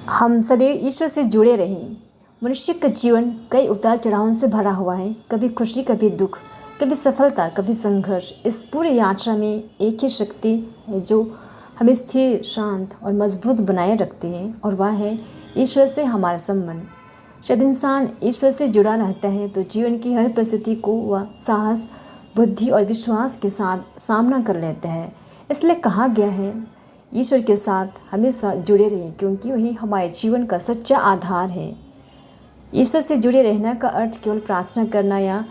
हम सदैव ईश्वर से जुड़े रहें। मनुष्य का जीवन कई उतार चढ़ावों से भरा हुआ है, कभी खुशी, कभी दुख, कभी सफलता, कभी संघर्ष। इस पूरी यात्रा में एक ही शक्ति है जो हमें स्थिर, शांत और मजबूत बनाए रखती है, और वह है ईश्वर से हमारा संबंध। जब इंसान ईश्वर से जुड़ा रहता है तो जीवन की हर परिस्थिति को वह साहस, बुद्धि और विश्वास के साथ सामना कर लेता है। इसलिए कहा गया है, ईश्वर के साथ हमेशा जुड़े रहें, क्योंकि वही हमारे जीवन का सच्चा आधार है। ईश्वर से जुड़े रहने का अर्थ केवल प्रार्थना करना या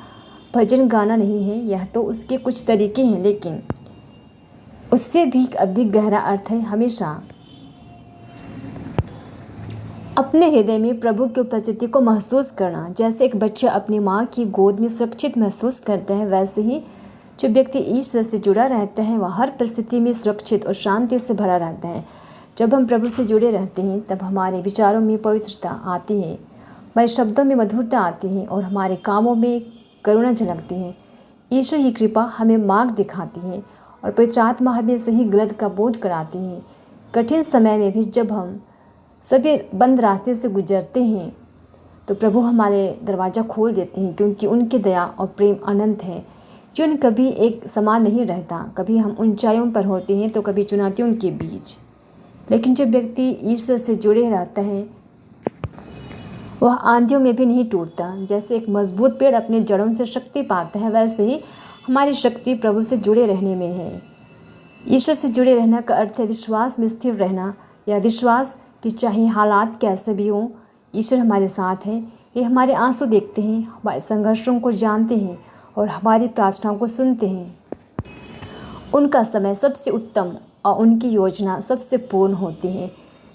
भजन गाना नहीं है। यह तो उसके कुछ तरीके हैं, लेकिन उससे भी अधिक गहरा अर्थ है हमेशा अपने हृदय में प्रभु की उपस्थिति को महसूस करना। जैसे एक बच्चा अपनी माँ की गोद में सुरक्षित महसूस करता है, वैसे ही जो व्यक्ति ईश्वर से जुड़ा रहता है वह हर परिस्थिति में सुरक्षित और शांति से भरा रहता है। जब हम प्रभु से जुड़े रहते हैं तब हमारे विचारों में पवित्रता आती है, हमारे शब्दों में मधुरता आती है और हमारे कामों में करुणा झलकती है। ईश्वर की कृपा हमें मार्ग दिखाती है और पवित्र आत्मा हमें सही गलत का बोध कराती है। कठिन समय में भी जब हम सभी बंद रास्ते से गुजरते हैं तो प्रभु हमारे दरवाज़ा खोल देते हैं, क्योंकि उनकी दया और प्रेम अनंत है। जीवन कभी एक समान नहीं रहता, कभी हम ऊंचाइयों पर होते हैं तो कभी चुनौतियों के बीच। लेकिन जो व्यक्ति ईश्वर से जुड़े रहता है वह आंधियों में भी नहीं टूटता। जैसे एक मजबूत पेड़ अपने जड़ों से शक्ति पाता है, वैसे ही हमारी शक्ति प्रभु से जुड़े रहने में है। ईश्वर से जुड़े रहने का अर्थ है विश्वास में स्थिर रहना, या विश्वास कि चाहे हालात कैसे भी हों, ईश्वर हमारे साथ है। ये हमारे आंसू देखते हैं, हमारे संघर्षों को जानते हैं और हमारी प्रार्थनाओं को सुनते हैं। उनका समय सबसे उत्तम और उनकी योजना सबसे पूर्ण होती है।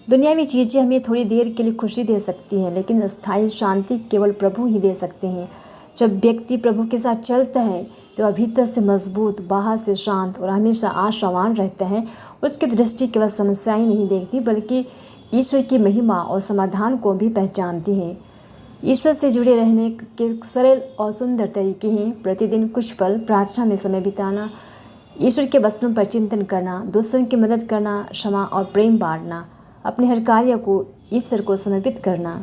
दुनिया में चीज़ें हमें थोड़ी देर के लिए खुशी दे सकती हैं, लेकिन स्थायी शांति केवल प्रभु ही दे सकते हैं। जब व्यक्ति प्रभु के साथ चलता है तो वह भीतर से मजबूत, बाहर से शांत और हमेशा आशावान रहता है। उसकी दृष्टि केवल समस्याएं नहीं देखती, बल्कि ईश्वर की महिमा और समाधान को भी पहचानती है। ईश्वर से जुड़े रहने के सरल और सुंदर तरीके हैं। प्रतिदिन कुछ पल प्रार्थना में समय बिताना, ईश्वर के वचनों पर चिंतन करना, दूसरों की मदद करना, क्षमा और प्रेम बांटना, अपने हर कार्य को ईश्वर को समर्पित करना।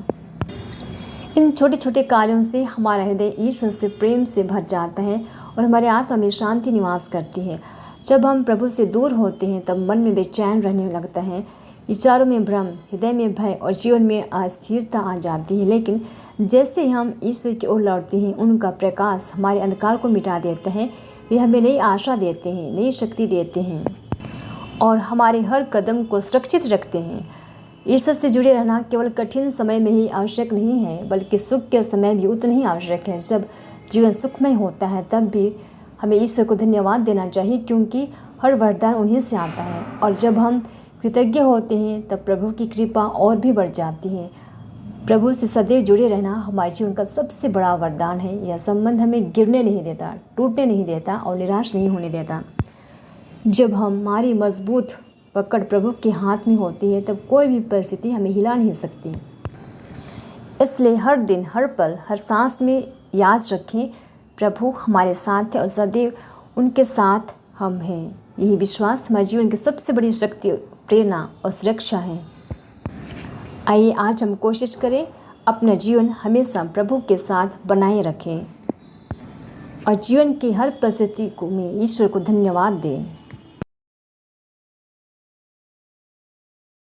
इन छोटे छोटे कार्यों से हमारा हृदय ईश्वर से प्रेम से भर जाता है और हमारे आत्मा में शांति निवास करती है। जब हम प्रभु से दूर होते हैं तब मन में बेचैन रहने लगता है, विचारों में भ्रम, हृदय में भय और जीवन में अस्थिरता आ जाती है। लेकिन जैसे हम ईश्वर की ओर लौटते हैं, उनका प्रकाश हमारे अंधकार को मिटा देता है। वे हमें नई आशा देते हैं, नई शक्ति देते हैं और हमारे हर कदम को सुरक्षित रखते हैं। ईश्वर से जुड़े रहना केवल कठिन समय में ही आवश्यक नहीं है, बल्कि सुख के समय भी उतना ही आवश्यक है। जब जीवन सुखमय होता है तब भी हमें ईश्वर को धन्यवाद देना चाहिए, क्योंकि हर वरदान उन्हीं से आता है। और जब हम कृतज्ञ होते हैं तब प्रभु की कृपा और भी बढ़ जाती है। प्रभु से सदैव जुड़े रहना हमारे जीवन का सबसे बड़ा वरदान है। यह संबंध हमें गिरने नहीं देता, टूटने नहीं देता और निराश नहीं होने देता। जब हमारी मजबूत पकड़ प्रभु के हाथ में होती है तब कोई भी परिस्थिति हमें हिला नहीं सकती। इसलिए हर दिन, हर पल, हर सांस में याद रखें, प्रभु हमारे साथ है और सदैव उनके साथ हम हैं। यही विश्वास हमारे जीवन की सबसे बड़ी शक्ति, प्रेरणा और सुरक्षा है। आइए आज हम कोशिश करें अपना जीवन हमेशा प्रभु के साथ बनाए रखें और जीवन की हर परिस्थिति को में ईश्वर को धन्यवाद दें।